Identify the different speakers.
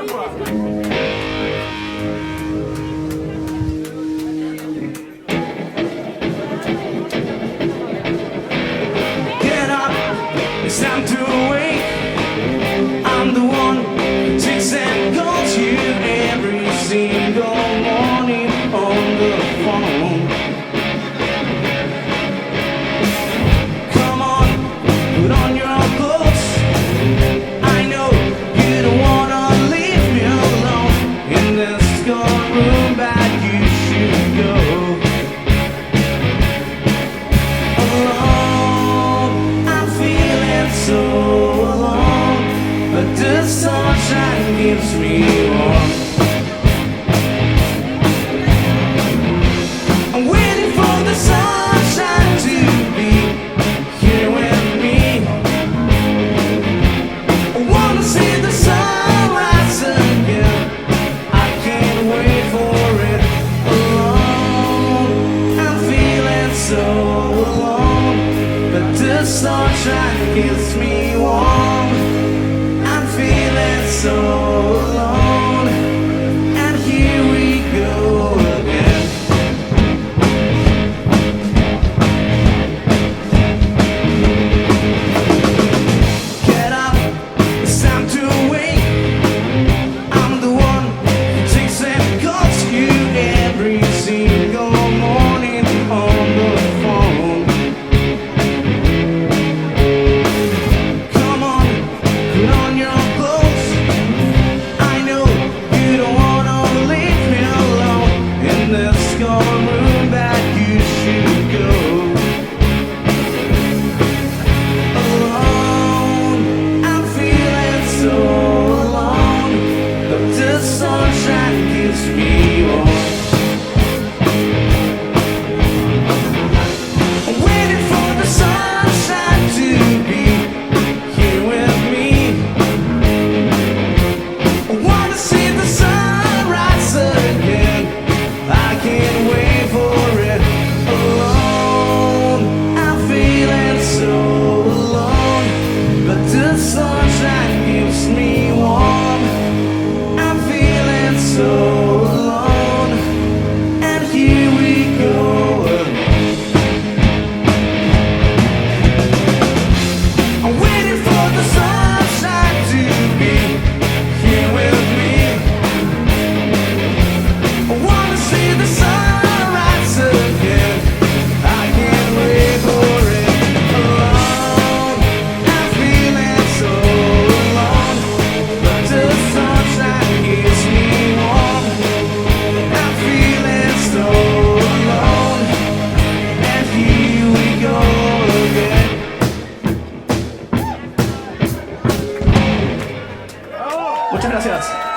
Speaker 1: Get up, it's time to wake. I'm the one who takes and calls you every single morning on the phone. Come on, put on your clothes. I know you don't wanna leave me alone in this cold room, but you should go. Alone, I'm feeling so alone, but the sunshine gives me warmth. I'm waiting for the sunshine to be here with me. I wanna see the sunrise again. I can't wait for it. Alone, I'm feeling so alone, but the sunshine gives me warmth. I'm feeling so alone, and here we go again. Get up, it's time to wake. I'm the one who takes and calls you every single morning on the phone. Come on, put on your clothes. I know you don't wanna leave me alone in this cold room, but you should go. Alone, I'm feeling so alone, but the sunshine gives me warmth. I'm waiting for the sunshine to be here with me. I wanna see the sunrise again. I can't wait for it. Alone, I'm feeling so alone, but the sunshine gives me warmth. I'm feeling so alone, and here we go again. I'm waiting for the sunshine to be here with me. I wanna see the sunrise again. I can't wait for it. Alone, I'm feeling so alone, but the sunshine gives me warmth. I'm feeling so alone, and here we go again. Muchas gracias.